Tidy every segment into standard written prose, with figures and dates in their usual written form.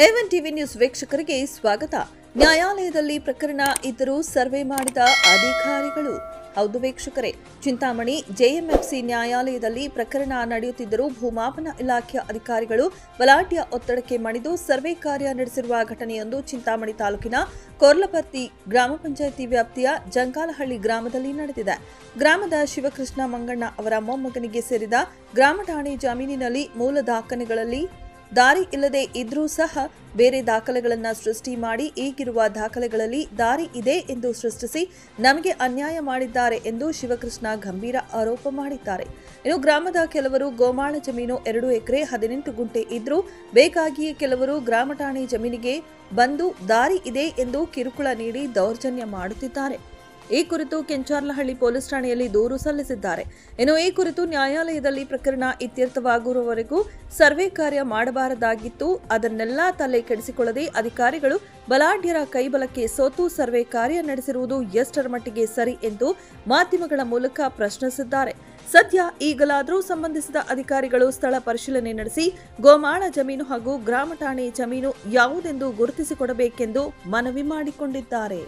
A1 TV news ವೀಕ್ಷಕರಿಗೆ ಸ್ವಾಗತ. ನ್ಯಾಯಾಲಯದಲ್ಲಿ ಪ್ರಕರಣ ಇದ್ದರೂ ಸರ್ವೆ ಮಾಡಿದ ಅಧಿಕಾರಿಗಳು. ಹೌದು ವೀಕ್ಷಕರೇ, ಚಿಂತಾಮಣಿ ಜೆಎಂಎಫ್ಸಿ ನ್ಯಾಯಾಲಯದಲ್ಲಿ ಪ್ರಕರಣ ನಡೆಯುತ್ತಿದ್ದರೂ ಭೂಮಾಪನ ಇಲಾಖೆಯ ಅಧಿಕಾರಿಗಳು ಬಲಾಢ್ಯ ಒತ್ತಡಕ್ಕೆ ಮಣಿದು ಸರ್ವೆ ಕಾರ್ಯ ನಡೆಸಿರುವ ಘಟನೆಯೊಂದು ಚಿಂತಾಮಣಿ ತಾಲೂಕಿನ ಕೊರ್ಲಪರ್ತಿ ಗ್ರಾಮ ಪಂಚಾಯಿತಿ ವ್ಯಾಪ್ತಿಯ ಜಂಗಾಲಹಳ್ಳಿ ಗ್ರಾಮದಲ್ಲಿ ನಡೆದಿದೆ. ಗ್ರಾಮದ ಶಿವಕೃಷ್ಣ ಮಂಗಣ್ಣ ಅವರ ಮೊಮ್ಮಗನಿಗೆ ಸೇರಿದ ಗ್ರಾಮ ಠಾಣೆ ಜಮೀನಿನಲ್ಲಿ ಮೂಲ ದಾಖಲೆಗಳಲ್ಲಿ ದಾರಿ ಇಲ್ಲದೆ ಇದ್ರೂ ಸಹ ಬೇರೆ ದಾಖಲೆಗಳನ್ನು ಸೃಷ್ಟಿ ಮಾಡಿ ಈಗಿರುವ ದಾಖಲೆಗಳಲ್ಲಿ ದಾರಿ ಇದೆ ಎಂದು ಸೃಷ್ಟಿಸಿ ನಮಗೆ ಅನ್ಯಾಯ ಮಾಡಿದ್ದಾರೆ ಎಂದು ಶಿವಕೃಷ್ಣ ಗಂಭೀರ ಆರೋಪ ಮಾಡಿದ್ದಾರೆ. ಇನ್ನು ಗ್ರಾಮದ ಕೆಲವರು ಗೋಮಾಳ ಜಮೀನು 2 ಎಕರೆ 18 ಗುಂಟೆ ಇದ್ರೂ ಬೇಕಾಗಿಯೇ ಕೆಲವರು ಗ್ರಾಮ ಠಾಣೆ ಜಮೀನಿಗೆ ಬಂದು ದಾರಿ ಇದೆ ಎಂದು ಕಿರುಕುಳ ನೀಡಿ ದೌರ್ಜನ್ಯ ಮಾಡುತ್ತಿದ್ದಾರೆ. ಈ ಕುರಿತು ಕೆಂಚಾರ್ಲಹಳ್ಳಿ ಪೊಲೀಸ್ ಠಾಣೆಯಲ್ಲಿ ದೂರು ಸಲ್ಲಿಸಿದ್ದಾರೆ. ಇನ್ನು ಈ ಕುರಿತು ನ್ಯಾಯಾಲಯದಲ್ಲಿ ಪ್ರಕರಣ ಇತ್ಯರ್ಥವಾಗುವವರೆಗೂ ಸರ್ವೆ ಕಾರ್ಯ ಮಾಡಬಾರದಾಗಿತ್ತು. ಅದನ್ನೆಲ್ಲ ತಲೆ ಕೆಡಿಸಿಕೊಳ್ಳದೆ ಅಧಿಕಾರಿಗಳು ಬಲಾಢ್ಯರ ಕೈಬಲಕ್ಕೆ ಸೋತು ಸರ್ವೆ ಕಾರ್ಯ ನಡೆಸಿರುವುದು ಎಷ್ಟರ ಮಟ್ಟಿಗೆ ಸರಿ ಎಂದು ಮಾಧ್ಯಮಗಳ ಮೂಲಕ ಪ್ರಶ್ನಿಸಿದ್ದಾರೆ. ಸದ್ಯ ಈಗಲಾದರೂ ಸಂಬಂಧಿಸಿದ ಅಧಿಕಾರಿಗಳು ಸ್ಥಳ ಪರಿಶೀಲನೆ ನಡೆಸಿ ಗೋಮಾಳ ಜಮೀನು ಹಾಗೂ ಗ್ರಾಮ ಠಾಣೆ ಜಮೀನು ಯಾವುದೆಂದು ಗುರುತಿಸಿಕೊಡಬೇಕೆಂದು ಮನವಿ ಮಾಡಿಕೊಂಡಿದ್ದಾರೆ.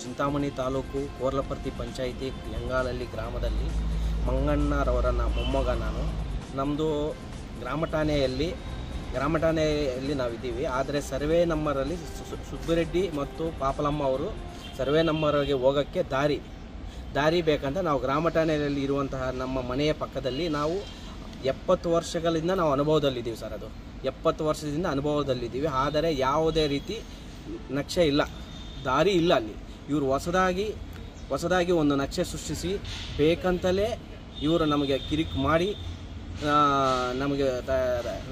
ಚಿಂತಾಮಣಿ ತಾಲೂಕು ಕೋರ್ಲಪರ್ತಿ ಪಂಚಾಯಿತಿ ಜಂಗಾಲಹಳ್ಳಿ ಗ್ರಾಮದಲ್ಲಿ ಮಂಗಣ್ಣರವರನ್ನ ಮೊಮ್ಮಗ ನಾನು. ನಮ್ಮದು ಗ್ರಾಮ ಠಾಣೆಯಲ್ಲಿ ನಾವಿದ್ದೀವಿ. ಆದರೆ ಸರ್ವೆ ನಂಬರಲ್ಲಿ ಸುಬ್ಬರೆಡ್ಡಿ ಮತ್ತು ಪಾಪಲಮ್ಮ ಅವರು ಸರ್ವೆ ನಂಬರ್ಗೆ ಹೋಗೋಕ್ಕೆ ದಾರಿ ಬೇಕಂತ ನಾವು ಗ್ರಾಮ ಠಾಣೆಯಲ್ಲಿ ಇರುವಂತಹ ನಮ್ಮ ಮನೆಯ ಪಕ್ಕದಲ್ಲಿ ನಾವು 70 ವರ್ಷಗಳಿಂದ ನಾವು ಅನುಭವದಲ್ಲಿದ್ದೀವಿ ಸರ್. ಅದು 70 ವರ್ಷದಿಂದ ಅನುಭವದಲ್ಲಿದ್ದೀವಿ. ಆದರೆ ಯಾವುದೇ ರೀತಿ ನಕ್ಷೆ ಇಲ್ಲ, ದಾರಿ ಇಲ್ಲ. ಅಲ್ಲಿ ಇವರು ಹೊಸದಾಗಿ ಒಂದು ನಕ್ಷೆ ಸೃಷ್ಟಿಸಿ ಬೇಕಂತಲೇ ಇವರು ನಮಗೆ ಕಿರಿಕ್ ಮಾಡಿ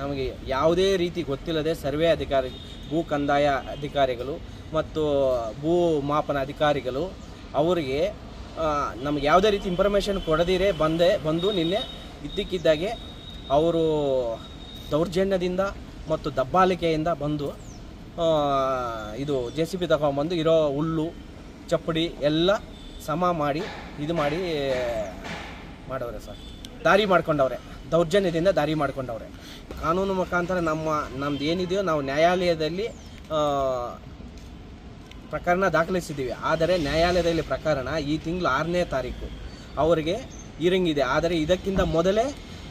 ನಮಗೆ ಯಾವುದೇ ರೀತಿ ಗೊತ್ತಿಲ್ಲದೆ ಸರ್ವೆ ಅಧಿಕಾರಿ, ಭೂ ಕಂದಾಯ ಅಧಿಕಾರಿಗಳು ಮತ್ತು ಭೂ ಮಾಪನ ಅಧಿಕಾರಿಗಳು ಅವರಿಗೆ ನಮಗೆ ಯಾವುದೇ ರೀತಿ ಇನ್ಫಾರ್ಮೇಷನ್ ಕೊಡದಿರೇ ಬಂದು ನಿನ್ನೆ ಇದ್ದಕ್ಕಿದ್ದಾಗೆ ಅವರು ದೌರ್ಜನ್ಯದಿಂದ ಮತ್ತು ದಬ್ಬಾಳಿಕೆಯಿಂದ ಬಂದು ಇದು JCB ತಗೊಂಡ್ಬಂದು ಇರೋ ಹುಲ್ಲು ಚಪ್ಪಡಿ ಎಲ್ಲ ಸಮ ಮಾಡಿ ಮಾಡವ್ರೆ ಸರ್. ದಾರಿ ಮಾಡ್ಕೊಂಡವ್ರೆ, ದೌರ್ಜನ್ಯದಿಂದ ದಾರಿ ಮಾಡ್ಕೊಂಡವ್ರೆ. ಕಾನೂನು ಮುಖಾಂತರ ನಮ್ದು ಏನಿದೆಯೋ ನಾವು ನ್ಯಾಯಾಲಯದಲ್ಲಿ ಪ್ರಕರಣ ದಾಖಲಿಸಿದ್ದೀವಿ. ಆದರೆ ನ್ಯಾಯಾಲಯದಲ್ಲಿ ಪ್ರಕರಣ ಈ ತಿಂಗಳು 6ನೇ ತಾರೀಕು ಅವರಿಗೆ ಹಿಯರಿಂಗ್ ಇದೆ. ಆದರೆ ಇದಕ್ಕಿಂತ ಮೊದಲೇ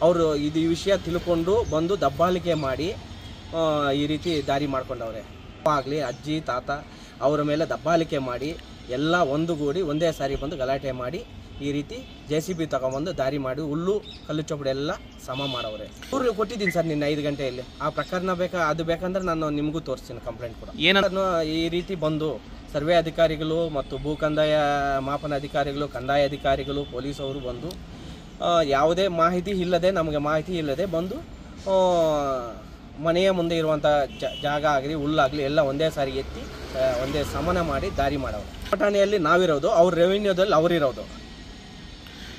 ಅವರು ಈ ವಿಷಯ ತಿಳ್ಕೊಂಡು ಬಂದು ದಬ್ಬಾಳಿಕೆ ಮಾಡಿ ಈ ರೀತಿ ದಾರಿ ಮಾಡ್ಕೊಂಡವ್ರೆ. ಆಗಲಿ ಅಜ್ಜಿ ತಾತ ಅವರ ಮೇಲೆ ದಬ್ಬಾಳಿಕೆ ಮಾಡಿ ಎಲ್ಲ ಒಂದುಗೂಡಿ ಒಂದೇ ಸಾರಿ ಬಂದು ಗಲಾಟೆ ಮಾಡಿ ಈ ರೀತಿ JCB ತಗೊಂಬಂದು ದಾರಿ ಮಾಡಿ ಹುಲ್ಲು ಕಲ್ಲು ಚಪ್ಪಡಿ ಎಲ್ಲ ಸಮ ಮಾಡವ್ರೆ. ಇವರು ಕೊಟ್ಟಿದ್ದೀನಿ ಸರ್ ನಿನ್ನೆ 5 ಗಂಟೆಯಲ್ಲಿ. ಆ ಪ್ರಕರಣ ಅದು ಬೇಕಂದ್ರೆ ನಾನು ನಿಮಗೂ ತೋರಿಸ್ತೀನಿ ಕಂಪ್ಲೇಂಟ್ ಕೂಡ. ಏನನ್ನು ಈ ರೀತಿ ಬಂದು ಸರ್ವೆ ಅಧಿಕಾರಿಗಳು ಮತ್ತು ಭೂ ಕಂದಾಯ ಮಾಪನ ಅಧಿಕಾರಿಗಳು, ಕಂದಾಯ ಅಧಿಕಾರಿಗಳು, ಪೊಲೀಸ್ ಅವರು ಬಂದು ಯಾವುದೇ ನಮಗೆ ಮಾಹಿತಿ ಇಲ್ಲದೆ ಬಂದು ಮನೆಯ ಮುಂದೆ ಇರುವಂಥ ಜಾಗ ಆಗಲಿ ಹುಲ್ಲಾಗಲಿ ಎಲ್ಲ ಒಂದೇ ಸಾರಿ ಎತ್ತಿ ಒಂದೇ ಸಮನ ಮಾಡಿ ದಾರಿ ಮಾಡವರು. ಠಾಣೆಯಲ್ಲಿ ನಾವಿರೋದು, ಅವ್ರ ರೆವಿನ್ಯೂದಲ್ಲಿ ಅವರಿರೋದು.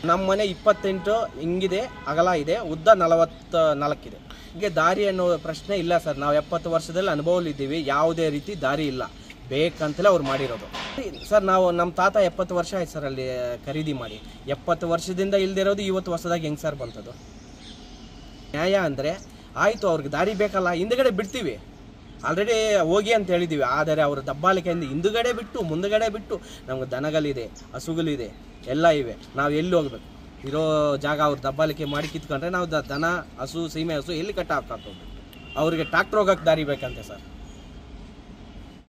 ನಮ್ಮ ಮನೆ 28 ಹಿಂಗಿದೆ, ಅಗಲ ಇದೆ, ಉದ್ದ 44 ಇದೆ. ಹೀಗೆ ದಾರಿ ಅನ್ನೋ ಪ್ರಶ್ನೆ ಇಲ್ಲ ಸರ್. ನಾವು 70 ವರ್ಷದಲ್ಲಿ ಅನುಭವಲಿದ್ದೀವಿ. ಯಾವುದೇ ರೀತಿ ದಾರಿ ಇಲ್ಲ, ಬೇಕಂತಲೇ ಅವ್ರು ಮಾಡಿರೋದು ಸರ್. ನಮ್ಮ ತಾತ 70 ವರ್ಷ ಆಯ್ತು ಸರ್ ಅಲ್ಲಿ ಖರೀದಿ ಮಾಡಿ. 70 ವರ್ಷದಿಂದ ಇಲ್ದಿರೋದು ಇವತ್ತು ಹೊಸದಾಗಿ ಹೆಂಗೆ ಸರ್ ಬಂತದ್ದು? ನ್ಯಾಯ ಅಂದರೆ ಆಯಿತು, ಅವ್ರಿಗೆ ದಾರಿ ಬೇಕಲ್ಲ, ಹಿಂದುಗಡೆ ಬಿಡ್ತೀವಿ, ಆಲ್ರೆಡಿ ಹೋಗಿ ಅಂತ ಹೇಳಿದ್ದೀವಿ. ಆದರೆ ಅವರು ದಬ್ಬಾಳಿಕೆಯಿಂದ ಹಿಂದುಗಡೆ ಬಿಟ್ಟು ಮುಂದುಗಡೆ ಬಿಟ್ಟು ನಮ್ಗೆ ದನಗಳಿದೆ, ಹಸುಗಳಿದೆ, ಎಲ್ಲ ಇವೆ. ನಾವು ಎಲ್ಲಿ ಹೋಗ್ಬೇಕು? ಇರೋ ಜಾಗ ಅವ್ರು ದಬ್ಬಾಳಿಕೆ ಮಾಡಿ ಕಿತ್ಕೊಂಡ್ರೆ ನಾವು ದನ, ಹಸು, ಸೀಮೆ ಹಸು ಎಲ್ಲಿ ಕಟ್ಟ ಹಾಕೋದು? ಅವರಿಗೆ ಟ್ರಾಕ್ಟರ್ ಹೋಗೋಕ್ಕೆ ದಾರಿ ಬೇಕಂತೆ ಸರ್.